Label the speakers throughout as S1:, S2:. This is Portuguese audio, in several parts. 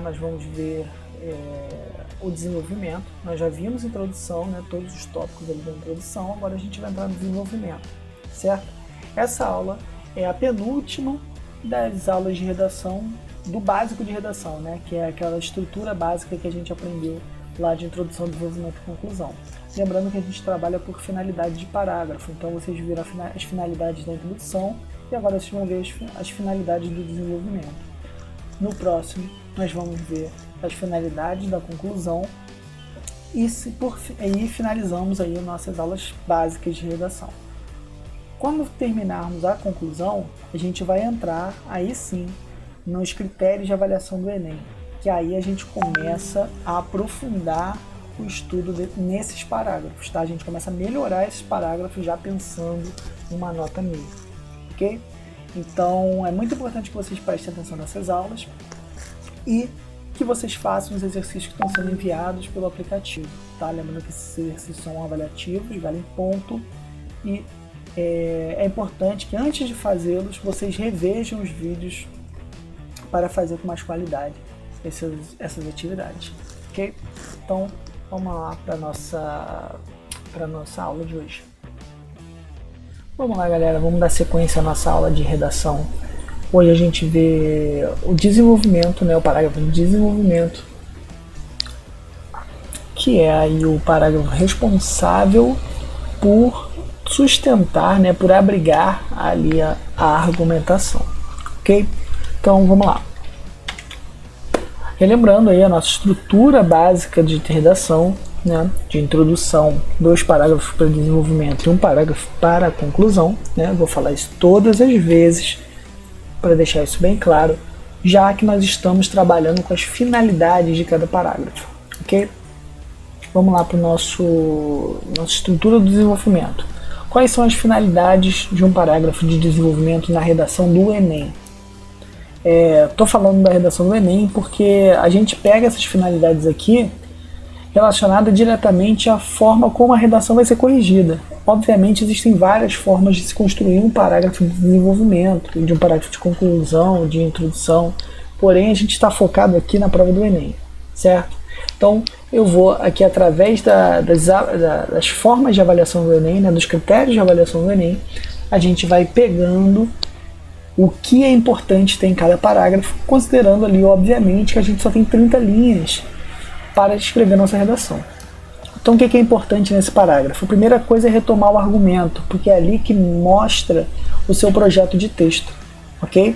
S1: nós vamos ver o desenvolvimento. Nós já vimos introdução, né, todos os tópicos ali da introdução, agora a gente vai entrar no desenvolvimento, certo? Essa aula é a penúltima das aulas de redação, do básico de redação, né, que é aquela estrutura básica que a gente aprendeu lá de introdução, desenvolvimento e conclusão. Lembrando que a gente trabalha por finalidade de parágrafo, então vocês viram as finalidades da introdução e agora vocês vão ver as finalidades do desenvolvimento. No próximo, nós vamos ver as finalidades da conclusão e aí finalizamos aí nossas aulas básicas de redação. Quando terminarmos a conclusão, a gente vai entrar aí sim nos critérios de avaliação do Enem, que aí a gente começa a aprofundar o estudo nesses parágrafos, tá? A gente começa a melhorar esses parágrafos já pensando numa nota meia, ok? Então é muito importante que vocês prestem atenção nessas aulas e que vocês façam os exercícios que estão sendo enviados pelo aplicativo, tá? Lembrando que esses exercícios são avaliativos, valem ponto, e é importante que antes de fazê-los vocês revejam os vídeos para fazer com mais qualidade essas atividades, ok? Então vamos lá para nossa aula de hoje. Vamos lá, galera, vamos dar sequência à nossa aula de redação. Hoje a gente vê o desenvolvimento, né, o parágrafo de desenvolvimento, que é aí o parágrafo responsável por sustentar, né, por abrigar ali a argumentação, ok? Então vamos lá. Relembrando aí a nossa estrutura básica de redação, né, de introdução, 2 parágrafos para desenvolvimento e 1 parágrafo para a conclusão, né? Vou falar isso todas as vezes para deixar isso bem claro, já que nós estamos trabalhando com as finalidades de cada parágrafo, ok? Vamos lá para nossa estrutura do desenvolvimento. Quais são as finalidades de um parágrafo de desenvolvimento na redação do Enem? Estou falando da redação do Enem porque a gente pega essas finalidades aqui relacionadas diretamente à forma como a redação vai ser corrigida. Obviamente existem várias formas de se construir um parágrafo de desenvolvimento, de um parágrafo de conclusão, de introdução, porém a gente está focado aqui na prova do Enem, certo? Então eu vou aqui através das formas de avaliação do Enem, né, dos critérios de avaliação do Enem, a gente vai pegando o que é importante ter em cada parágrafo, considerando ali, obviamente, que a gente só tem 30 linhas para escrever nossa redação. Então, o que é importante nesse parágrafo? A primeira coisa é retomar o argumento, porque é ali que mostra o seu projeto de texto, ok?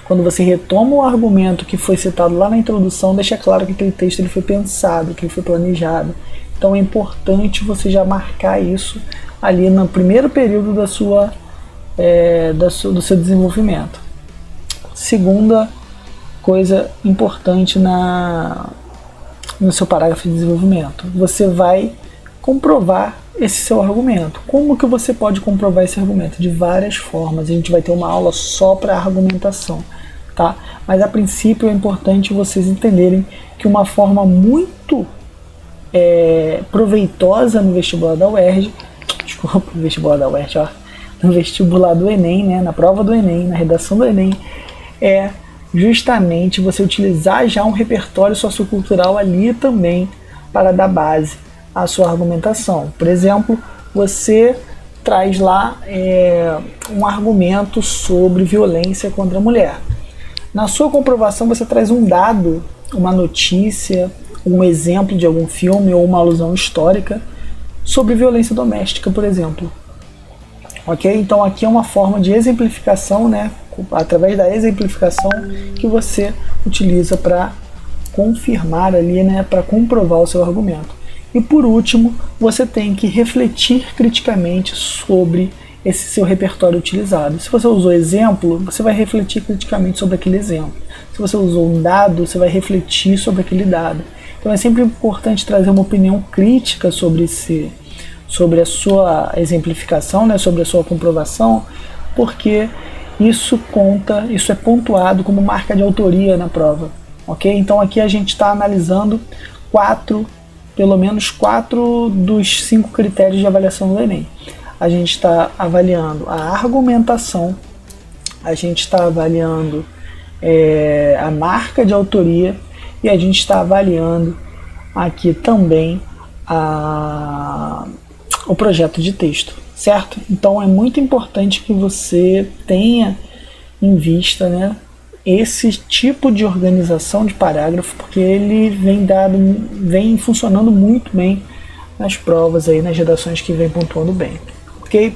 S1: Quando você retoma o argumento que foi citado lá na introdução, deixa claro que aquele texto ele foi pensado, que ele foi planejado. Então, é importante você já marcar isso ali no primeiro período do seu desenvolvimento. Segunda coisa importante no seu parágrafo de desenvolvimento, você vai comprovar esse seu argumento. Como que você pode comprovar esse argumento? De várias formas. A gente vai ter uma aula só para argumentação, tá? Mas a princípio é importante vocês entenderem que uma forma muito proveitosa no vestibular da UERJ, no vestibular do Enem, né, na prova do Enem, na redação do Enem, é justamente você utilizar já um repertório sociocultural ali também para dar base à sua argumentação. Por exemplo, você traz lá um argumento sobre violência contra a mulher. Na sua comprovação você traz um dado, uma notícia, um exemplo de algum filme ou uma alusão histórica sobre violência doméstica, por exemplo. Ok? Então aqui é uma forma de exemplificação, né? Através da exemplificação que você utiliza para confirmar ali, né? Para comprovar o seu argumento. E por último, você tem que refletir criticamente sobre esse seu repertório utilizado. Se você usou exemplo, você vai refletir criticamente sobre aquele exemplo. Se você usou um dado, você vai refletir sobre aquele dado. Então é sempre importante trazer uma opinião crítica sobre a sua exemplificação, né, sobre a sua comprovação, porque isso é pontuado como marca de autoria na prova, ok? Então aqui a gente está analisando pelo menos 4 dos 5 critérios de avaliação do Enem. A gente está avaliando a argumentação, a gente está avaliando a marca de autoria e a gente está avaliando aqui também o projeto de texto, certo? Então é muito importante que você tenha em vista, né, esse tipo de organização de parágrafo, porque ele vem funcionando muito bem nas provas, aí, nas redações que vem pontuando bem, ok?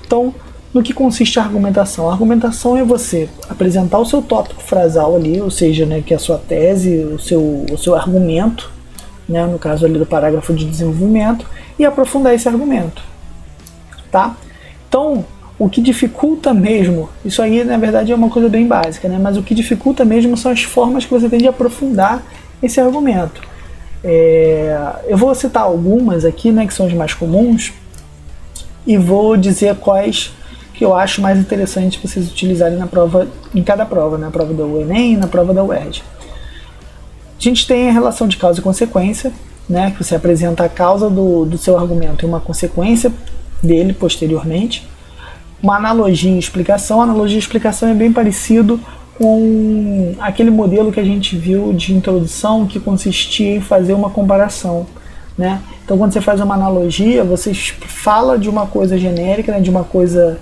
S1: Então, no que consiste a argumentação? A argumentação é você apresentar o seu tópico frasal ali, ou seja, né, que é a sua tese, o seu argumento, né, no caso ali do parágrafo de desenvolvimento, e aprofundar esse argumento, tá? Então, o que dificulta mesmo, isso aí na verdade é uma coisa bem básica, né, mas o que dificulta mesmo são as formas que você tem de aprofundar esse argumento. Eu vou citar algumas aqui, né, que são as mais comuns, e vou dizer quais que eu acho mais interessante vocês utilizarem na prova, em cada prova, na prova do Enem e na prova da UERJ. A gente tem a relação de causa e consequência, né, que você apresenta a causa do seu argumento e uma consequência dele posteriormente. Uma analogia e explicação. A analogia e explicação é bem parecido com aquele modelo que a gente viu de introdução, que consistia em fazer uma comparação, né? Então, quando você faz uma analogia, você fala de uma coisa genérica, né, de uma coisa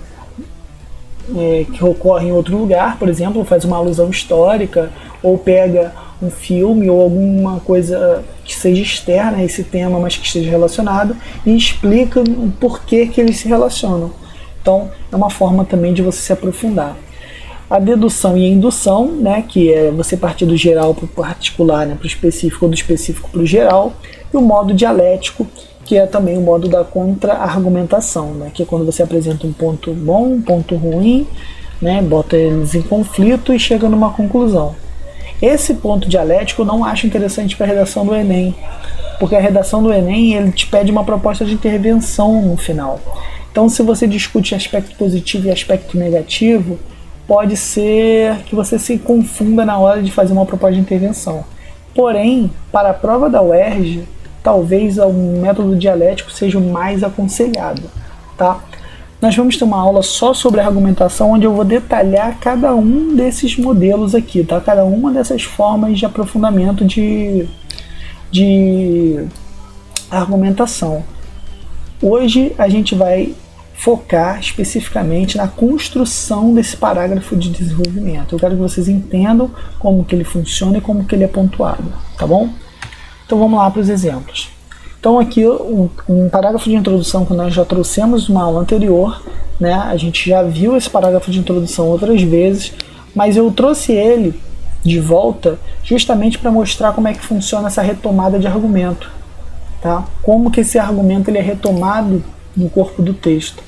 S1: que ocorre em outro lugar, por exemplo, faz uma alusão histórica, ou pega um filme ou alguma coisa que seja externa a esse tema, mas que esteja relacionado, e explica o porquê que eles se relacionam. Então, é uma forma também de você se aprofundar. A dedução e a indução, né, que é você partir do geral para o particular, né, para o específico, ou do específico para o geral, e o modo dialético, que é também o modo da contra-argumentação, né, que é quando você apresenta um ponto bom, um ponto ruim, né, bota eles em conflito e chega numa conclusão. Esse ponto dialético eu não acho interessante para a redação do Enem, porque a redação do Enem ele te pede uma proposta de intervenção no final. Então, se você discute aspecto positivo e aspecto negativo, pode ser que você se confunda na hora de fazer uma proposta de intervenção. Porém, para a prova da UERJ, talvez o método dialético seja o mais aconselhado, tá? Nós vamos ter uma aula só sobre argumentação, onde eu vou detalhar cada um desses modelos aqui, tá? Cada uma dessas formas de aprofundamento de argumentação. Hoje a gente vai focar especificamente na construção desse parágrafo de desenvolvimento. Eu quero que vocês entendam como que ele funciona e como que ele é pontuado, tá bom? Então vamos lá para os exemplos. Então aqui um parágrafo de introdução que nós já trouxemos numa aula anterior, né? A gente já viu esse parágrafo de introdução outras vezes, mas eu trouxe ele de volta justamente para mostrar como é que funciona essa retomada de argumento, tá? Como que esse argumento ele é retomado no corpo do texto.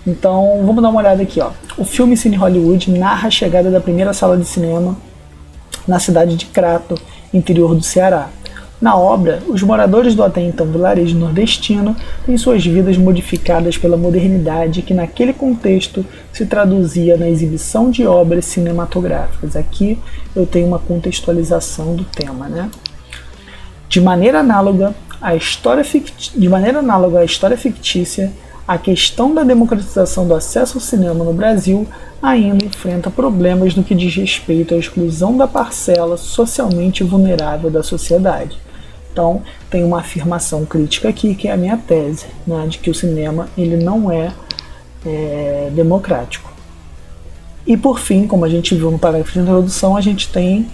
S1: Então vamos dar uma olhada aqui, ó. O filme Cine Hollywood narra a chegada da primeira sala de cinema na cidade de Crato, interior do Ceará. Na obra, os moradores do até então vilarejo nordestino têm suas vidas modificadas pela modernidade que naquele contexto se traduzia na exibição de obras cinematográficas. Aqui eu tenho uma contextualização do tema, né? De maneira análoga à história fictícia, a questão da democratização do acesso ao cinema no Brasil ainda enfrenta problemas no que diz respeito à exclusão da parcela socialmente vulnerável da sociedade. Então, tem uma afirmação crítica aqui, que é a minha tese, né, de que o cinema ele não é democrático. E por fim, como a gente viu no parágrafo de introdução, a gente tem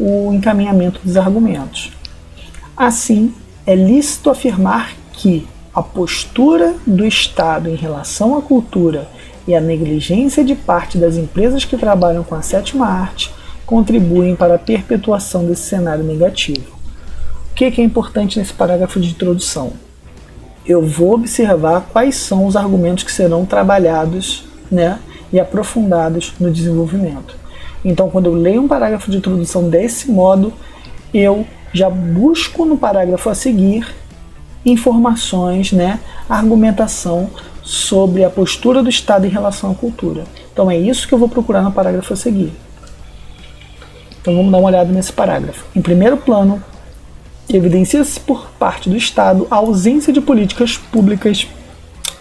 S1: o encaminhamento dos argumentos. Assim, é lícito afirmar que a postura do Estado em relação à cultura e a negligência de parte das empresas que trabalham com a sétima arte contribuem para a perpetuação desse cenário negativo. O que é importante nesse parágrafo de introdução? Eu vou observar quais são os argumentos que serão trabalhados, né, e aprofundados no desenvolvimento. Então, quando eu leio um parágrafo de introdução desse modo, eu já busco no parágrafo a seguir informações, né, argumentação sobre a postura do Estado em relação à cultura. Então é isso que eu vou procurar no parágrafo a seguir. Então vamos dar uma olhada nesse parágrafo. Em primeiro plano, evidencia-se por parte do Estado a ausência de políticas públicas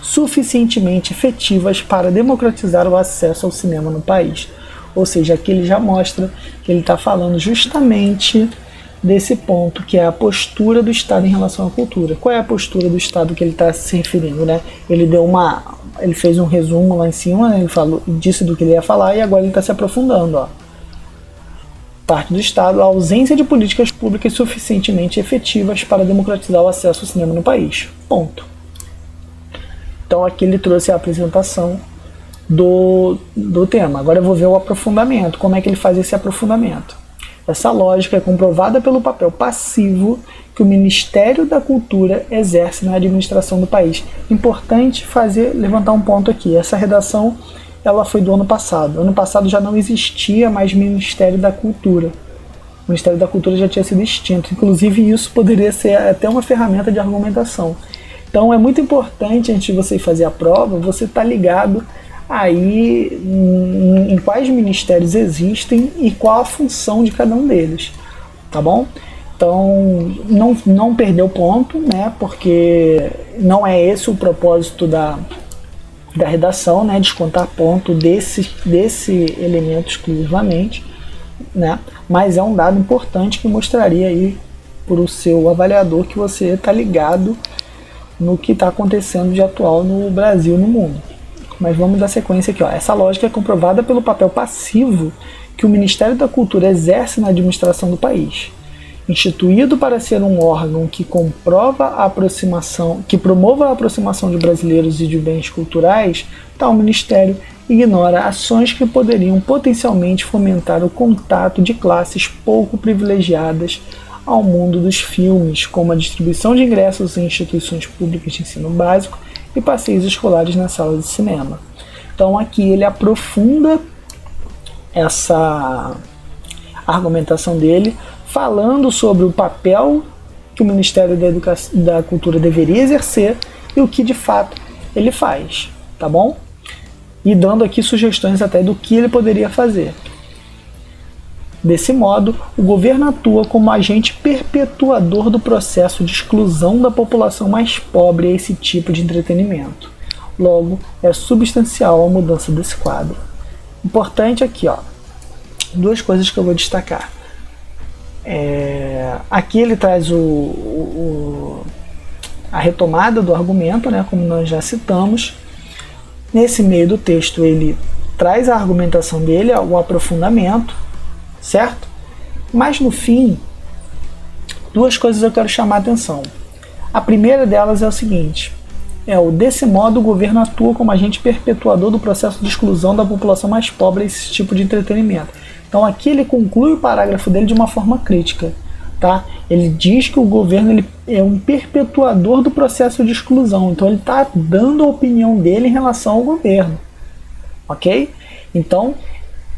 S1: suficientemente efetivas para democratizar o acesso ao cinema no país. Ou seja, aqui ele já mostra que ele está falando justamente desse ponto, que é a postura do Estado em relação à cultura. Qual é a postura do Estado que ele está se referindo, né? Ele fez um resumo lá em cima, né? Disse do que ele ia falar e agora ele está se aprofundando, ó. Parte do Estado, a ausência de políticas públicas suficientemente efetivas para democratizar o acesso ao cinema no país. Ponto. Então aqui ele trouxe a apresentação do tema. Agora eu vou ver o aprofundamento. Como é que ele faz esse aprofundamento? Essa lógica é comprovada pelo papel passivo que o Ministério da Cultura exerce na administração do país. Importante levantar um ponto aqui. Essa redação ela foi do ano passado. Ano passado já não existia mais Ministério da Cultura. O Ministério da Cultura já tinha sido extinto. Inclusive isso poderia ser até uma ferramenta de argumentação. Então é muito importante, antes de você fazer a prova, você estar ligado aí em quais ministérios existem e qual a função de cada um deles, tá bom? Então não perder o ponto, né? Porque não é esse o propósito da redação, né? Descontar ponto desse elemento exclusivamente, né? Mas é um dado importante que mostraria aí para o seu avaliador que você está ligado no que está acontecendo de atual no Brasil e no mundo. Mas vamos dar sequência aqui, ó. Essa lógica é comprovada pelo papel passivo que o Ministério da Cultura exerce na administração do país. Instituído para ser um órgão que promova a aproximação de brasileiros e de bens culturais, tal Ministério ignora ações que poderiam potencialmente fomentar o contato de classes pouco privilegiadas ao mundo dos filmes, como a distribuição de ingressos em instituições públicas de ensino básico e passeios escolares nas salas de cinema. Então aqui ele aprofunda essa argumentação dele, falando sobre o papel que o Ministério da Cultura deveria exercer e o que de fato ele faz, tá bom? E dando aqui sugestões até do que ele poderia fazer. Desse modo, o governo atua como agente perpetuador do processo de exclusão da população mais pobre a esse tipo de entretenimento. Logo, é substancial a mudança desse quadro. Importante aqui, ó, duas coisas que eu vou destacar. Aqui ele traz a retomada do argumento, né, como nós já citamos. Nesse meio do texto ele traz a argumentação dele, o aprofundamento, certo? Mas no fim, duas coisas eu quero chamar a atenção. A primeira delas é o seguinte: desse modo o governo atua como agente perpetuador do processo de exclusão da população mais pobre a esse tipo de entretenimento. Então aqui ele conclui o parágrafo dele de uma forma crítica, tá? Ele diz que o governo ele é um perpetuador do processo de exclusão, então ele está dando a opinião dele em relação ao governo, ok? Então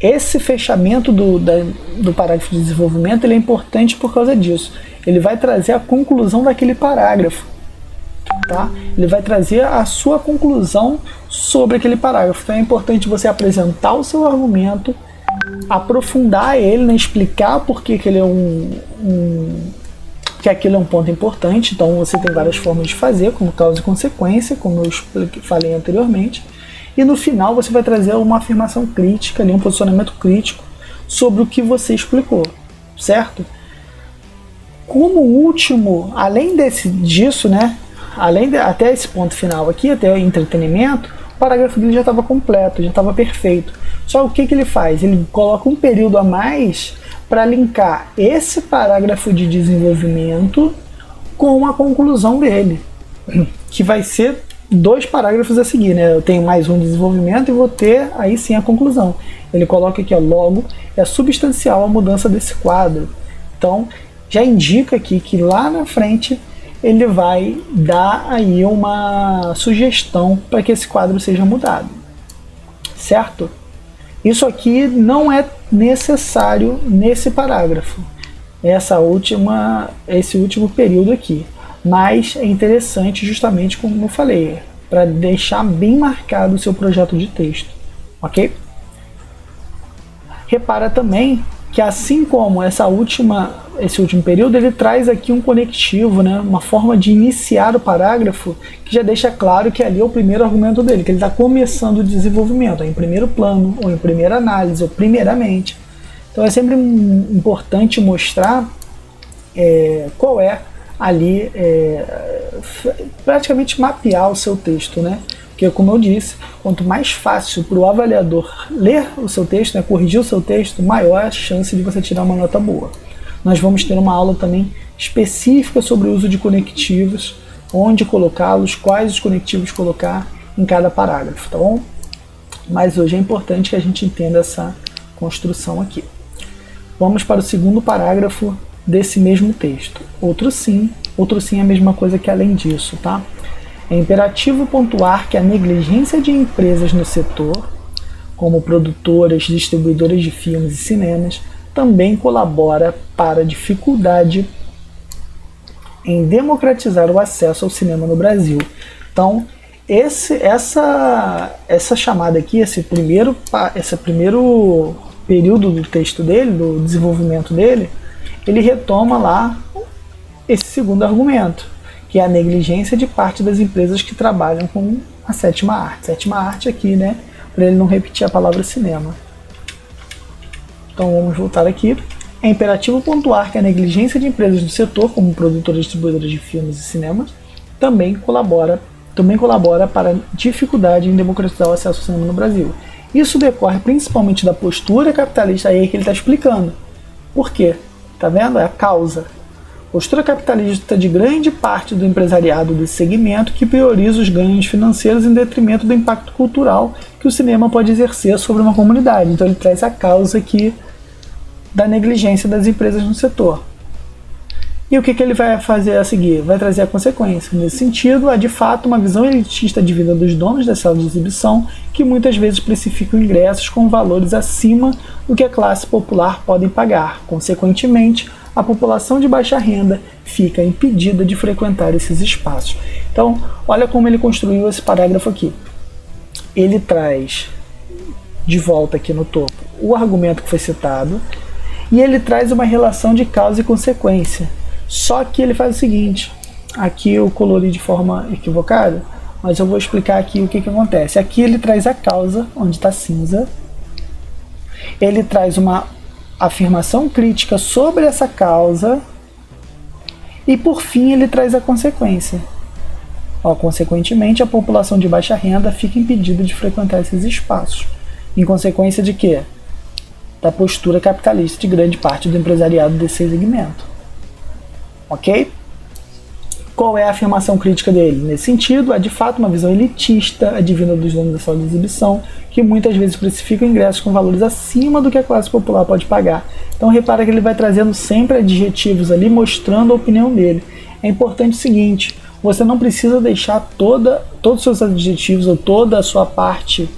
S1: esse fechamento do parágrafo de desenvolvimento ele é importante por causa disso. Ele vai trazer a conclusão daquele parágrafo, tá? Ele vai trazer a sua conclusão sobre aquele parágrafo. Então é importante você apresentar o seu argumento, aprofundar ele, né? Explicar por que ele é que aquilo é um ponto importante. Então você tem várias formas de fazer, como causa e consequência, como eu falei anteriormente. E no final você vai trazer uma afirmação crítica, um posicionamento crítico sobre o que você explicou, certo? Como último, além disso, né? Até esse ponto final aqui, até o entretenimento, o parágrafo dele já estava completo, já estava perfeito. Só o que ele faz? Ele coloca um período a mais para linkar esse parágrafo de desenvolvimento com a conclusão dele, que vai ser 2 parágrafos a seguir, né? Eu tenho mais um desenvolvimento e vou ter aí sim a conclusão. Ele coloca aqui, ó, logo é substancial a mudança desse quadro. Então já indica aqui que lá na frente ele vai dar aí uma sugestão para que esse quadro seja mudado, certo? Isso aqui não é necessário nesse parágrafo, esse último período aqui. Mas é interessante justamente como eu falei, para deixar bem marcado o seu projeto de texto, ok? Repara também que assim como esse último período, ele traz aqui um conectivo, né? Uma forma de iniciar o parágrafo que já deixa claro que ali é o primeiro argumento dele, que ele está começando o desenvolvimento, em primeiro plano, ou em primeira análise, ou primeiramente. Então é sempre importante mostrar qual é ali, praticamente mapear o seu texto, né? Porque, como eu disse, quanto mais fácil para o avaliador ler o seu texto, né, corrigir o seu texto, maior a chance de você tirar uma nota boa. Nós vamos ter uma aula também específica sobre o uso de conectivos, onde colocá-los, quais os conectivos colocar em cada parágrafo, tá bom? Mas hoje é importante que a gente entenda essa construção aqui. Vamos para o segundo parágrafo desse mesmo texto. Outro sim é a mesma coisa que além disso, tá? É imperativo pontuar que a negligência de empresas no setor, como produtoras, distribuidoras de filmes e cinemas, também colabora para a dificuldade em democratizar o acesso ao cinema no Brasil. Então, essa chamada aqui, esse primeiro período do texto dele, do desenvolvimento dele, ele retoma lá esse segundo argumento, que é a negligência de parte das empresas que trabalham com a sétima arte. Sétima arte aqui, né, para ele não repetir a palavra cinema. Então vamos voltar aqui. É imperativo pontuar que a negligência de empresas do setor, como produtoras e distribuidoras de filmes e cinemas, também colabora para a dificuldade em democratizar o acesso ao cinema no Brasil. Isso decorre principalmente da postura capitalista, aí que ele está explicando. Por quê? Tá vendo? É a causa. Postura capitalista de grande parte do empresariado desse segmento que prioriza os ganhos financeiros em detrimento do impacto cultural que o cinema pode exercer sobre uma comunidade. Então ele traz a causa aqui da negligência das empresas no setor. E o que ele vai fazer a seguir? Vai trazer a consequência. Nesse sentido, há de fato uma visão elitista de vida dos donos das salas de exibição que muitas vezes precificam ingressos com valores acima do que a classe popular pode pagar. Consequentemente, a população de baixa renda fica impedida de frequentar esses espaços. Então, olha como ele construiu esse parágrafo aqui. Ele traz de volta aqui no topo o argumento que foi citado e ele traz uma relação de causa e consequência. Só que ele faz o seguinte, aqui eu colori de forma equivocada, mas eu vou explicar aqui o que acontece. Aqui ele traz a causa, onde está cinza, ele traz uma afirmação crítica sobre essa causa e por fim ele traz a consequência. Consequentemente, a população de baixa renda fica impedida de frequentar esses espaços. Em consequência de quê? Da postura capitalista de grande parte do empresariado desse segmento. Ok? Qual é a afirmação crítica dele? Nesse sentido, há de fato uma visão elitista, advinda dos donos da sala de exibição, que muitas vezes precificam ingressos com valores acima do que a classe popular pode pagar. Então repara que ele vai trazendo sempre adjetivos ali, mostrando a opinião dele. É importante o seguinte, você não precisa deixar todos os seus adjetivos ou toda a sua parte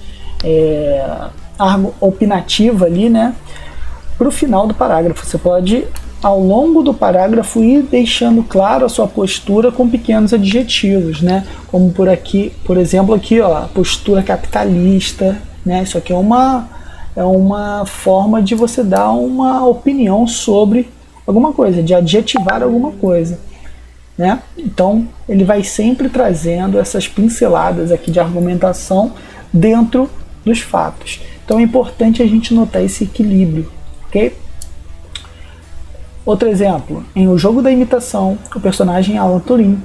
S1: opinativa ali, né, para o final do parágrafo. Você pode, ao longo do parágrafo, ir deixando claro a sua postura com pequenos adjetivos, né? Como por aqui, por exemplo, aqui, ó, postura capitalista, né? Isso aqui é uma forma de você dar uma opinião sobre alguma coisa, de adjetivar alguma coisa, né? Então, ele vai sempre trazendo essas pinceladas aqui de argumentação dentro dos fatos. Então, é importante a gente notar esse equilíbrio, ok? Outro exemplo, em O Jogo da Imitação, o personagem Alan Turing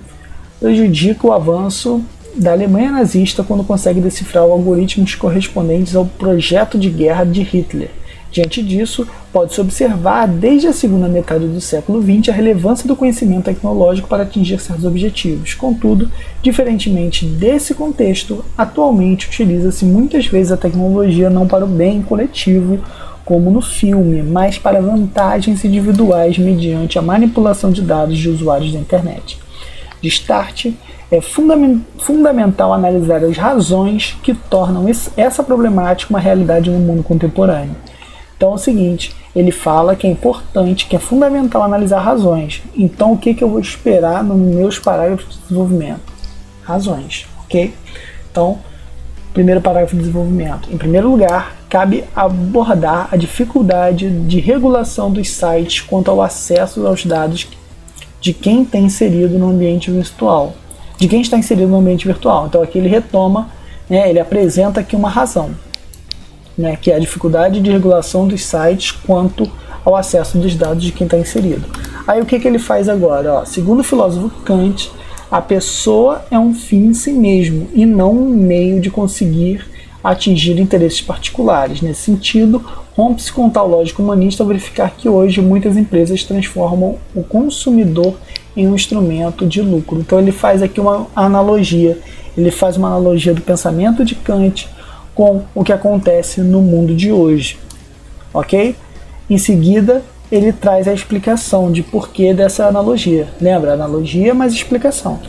S1: prejudica o avanço da Alemanha nazista quando consegue decifrar os algoritmos correspondentes ao projeto de guerra de Hitler. Diante disso, pode-se observar desde a segunda metade do século XX a relevância do conhecimento tecnológico para atingir certos objetivos. Contudo, diferentemente desse contexto, atualmente utiliza-se muitas vezes a tecnologia não para o bem coletivo, como no filme, mas para vantagens individuais mediante a manipulação de dados de usuários da internet. De start, é fundamental analisar as razões que tornam essa problemática uma realidade no mundo contemporâneo. Então é o seguinte, ele fala que é importante, que é fundamental analisar razões. Então o que eu vou esperar nos meus parágrafos de desenvolvimento? Razões, ok? Então, primeiro parágrafo de desenvolvimento. Em primeiro lugar, cabe abordar a dificuldade de regulação dos sites quanto ao acesso aos dados de quem está inserido no ambiente virtual. Então aqui ele retoma, né, ele apresenta aqui uma razão, né, que é a dificuldade de regulação dos sites quanto ao acesso dos dados de quem está inserido. Aí o que ele faz agora? Ó, segundo o filósofo Kant, a pessoa é um fim em si mesmo e não um meio de conseguir atingir interesses particulares. Nesse sentido, rompe-se com tal lógica humanista ao verificar que hoje muitas empresas transformam o consumidor em um instrumento de lucro. Então ele faz aqui uma analogia, do pensamento de Kant com o que acontece no mundo de hoje, ok? Em seguida, ele traz a explicação de porquê dessa analogia. Lembra? Analogia mais explicação.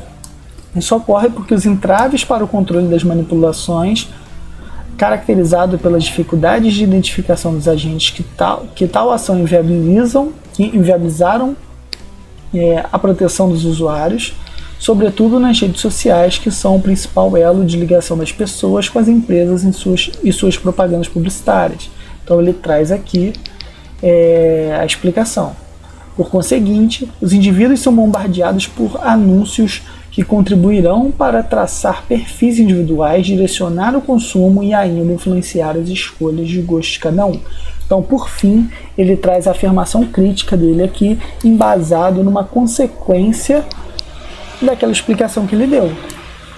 S1: Isso ocorre porque os entraves para o controle das manipulações, caracterizado pelas dificuldades de identificação dos agentes que tal ação inviabilizaram a proteção dos usuários, sobretudo nas redes sociais, que são o principal elo de ligação das pessoas com as empresas e suas propagandas publicitárias. Então ele traz aqui a explicação. Por conseguinte, os indivíduos são bombardeados por anúncios que contribuirão para traçar perfis individuais, direcionar o consumo e ainda influenciar as escolhas de gosto de cada um. Então, por fim, ele traz a afirmação crítica dele aqui, embasado numa consequência daquela explicação que ele deu,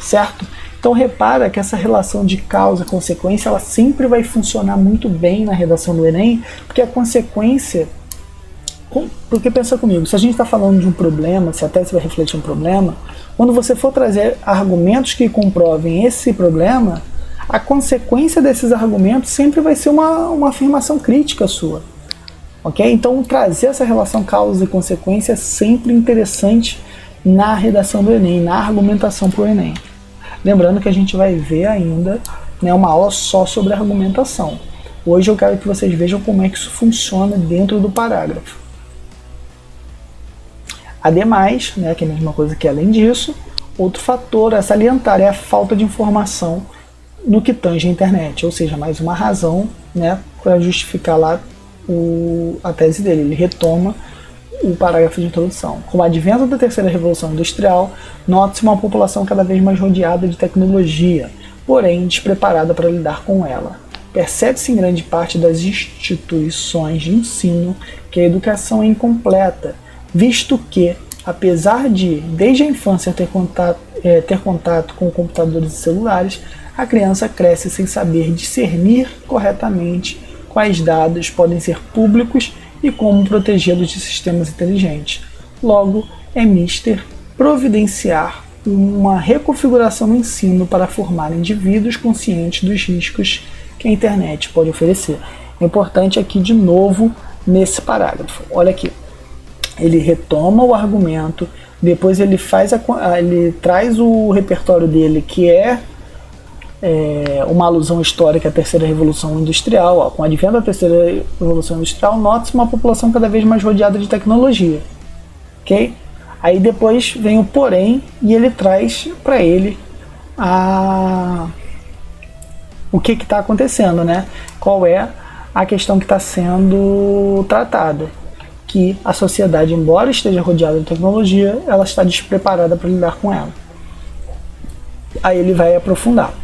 S1: certo? Então repara que essa relação de causa-consequência ela sempre vai funcionar muito bem na redação do Enem, porque a consequência... Porque pensa comigo, se a gente está falando de um problema, se a tese vai refletir um problema, quando você for trazer argumentos que comprovem esse problema, a consequência desses argumentos sempre vai ser uma afirmação crítica sua. Ok? Então trazer essa relação causa e consequência é sempre interessante na redação do Enem, na argumentação para o Enem. Lembrando que a gente vai ver ainda uma aula só sobre argumentação. Hoje eu quero que vocês vejam como é que isso funciona dentro do parágrafo. Ademais, que é a mesma coisa que além disso, outro fator a salientar é a falta de informação no que tange a internet, ou seja, mais uma razão para justificar lá a tese dele. Ele retoma o parágrafo de introdução. Com o advento da terceira revolução industrial, nota-se uma população cada vez mais rodeada de tecnologia, porém despreparada para lidar com ela. Percebe-se em grande parte das instituições de ensino que a educação é incompleta, visto que, apesar de, desde a infância, ter contato com computadores e celulares, a criança cresce sem saber discernir corretamente quais dados podem ser públicos e como protegê-los de sistemas inteligentes. Logo, é mister providenciar uma reconfiguração no ensino para formar indivíduos conscientes dos riscos que a internet pode oferecer. É importante aqui, de novo, nesse parágrafo. Olha aqui. Ele retoma o argumento, depois ele traz o repertório dele, que é uma alusão histórica à terceira revolução industrial. Com o advento da terceira revolução industrial, nota-se uma população cada vez mais rodeada de tecnologia. Ok? Aí depois vem o porém e ele traz para ele o que está acontecendo, qual é a questão que está sendo tratada. Que a sociedade, embora esteja rodeada de tecnologia, ela está despreparada para lidar com ela. Aí ele vai aprofundar.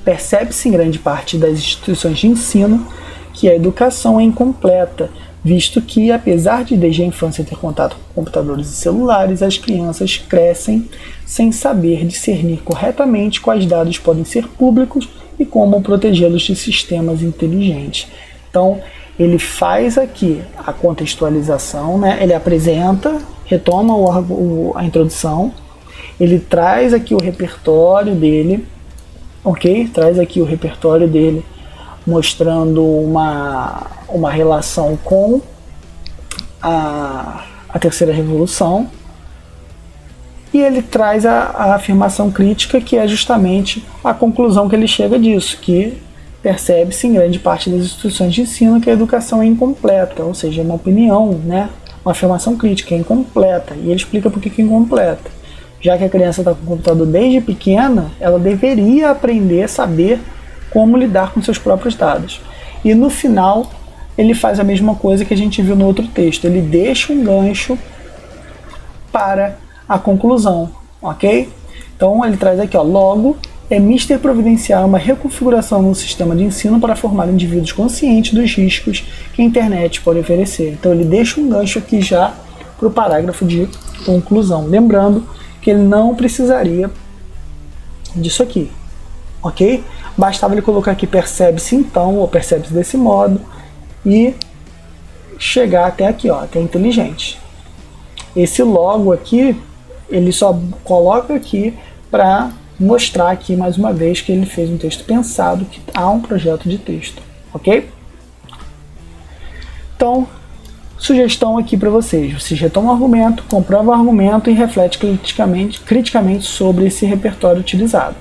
S1: Percebe-se em grande parte das instituições de ensino que a educação é incompleta, visto que, apesar de desde a infância ter contato com computadores e celulares, as crianças crescem sem saber discernir corretamente quais dados podem ser públicos e como protegê-los de sistemas inteligentes. Então, ele faz aqui a contextualização, ele apresenta, retoma a introdução, ele traz aqui o repertório dele, ok? Traz aqui o repertório dele, mostrando uma relação com a terceira revolução, e ele traz a afirmação crítica, que é justamente a conclusão que ele chega disso, que percebe-se em grande parte das instituições de ensino que a educação é incompleta, ou seja, é uma opinião, uma afirmação crítica, é incompleta, e ele explica por que é incompleta. Já que a criança está com o computador desde pequena, ela deveria aprender a saber como lidar com seus próprios dados. E no final, ele faz a mesma coisa que a gente viu no outro texto, ele deixa um gancho para a conclusão, ok? Então ele traz aqui, logo, é Mister providenciar uma reconfiguração no sistema de ensino para formar indivíduos conscientes dos riscos que a internet pode oferecer. Então ele deixa um gancho aqui já para o parágrafo de conclusão. Lembrando que ele não precisaria disso aqui, ok? Bastava ele colocar aqui percebe-se então, ou percebe-se desse modo, e chegar até aqui, ó, até inteligente. Esse logo aqui, ele só coloca aqui para mostrar aqui mais uma vez que ele fez um texto pensado, que há um projeto de texto, ok? Então, sugestão aqui para vocês: vocês retomam o argumento, comprovam o argumento e refletem criticamente sobre esse repertório utilizado.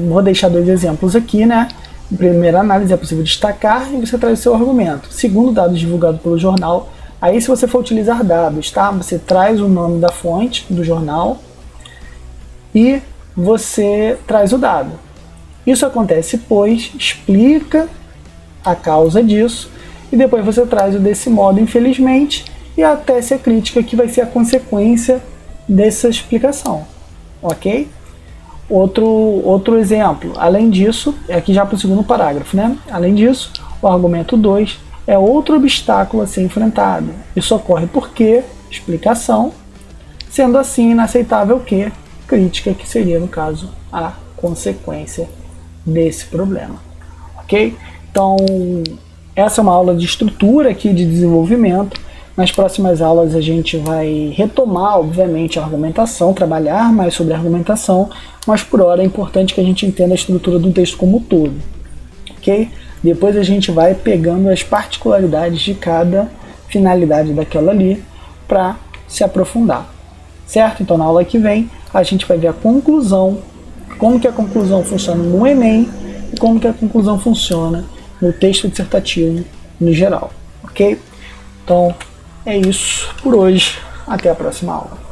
S1: Vou deixar 2 exemplos aqui, né? Em primeira análise é possível destacar e você traz o seu argumento. Segundo, dados divulgados pelo jornal. Aí, se você for utilizar dados, tá? Você traz o nome da fonte do jornal e você traz o dado. Isso acontece pois explica a causa disso e depois você traz o desse modo, infelizmente, e a tese crítica, que vai ser a consequência dessa explicação, ok? Outro exemplo, além disso, aqui já para o segundo parágrafo, né? Além disso, o argumento 2 é outro obstáculo a ser enfrentado. Isso ocorre porque, explicação, sendo assim inaceitável que, crítica, que seria, no caso, a consequência desse problema, ok? Então, essa é uma aula de estrutura aqui de desenvolvimento. Nas próximas aulas a gente vai retomar, obviamente, a argumentação, trabalhar mais sobre a argumentação, mas por hora é importante que a gente entenda a estrutura do texto como um todo, ok? Depois a gente vai pegando as particularidades de cada finalidade daquela ali para se aprofundar, certo? Então na aula que vem a gente vai ver a conclusão, como que a conclusão funciona no Enem e como que a conclusão funciona no texto dissertativo no geral, ok? Então é isso por hoje, até a próxima aula.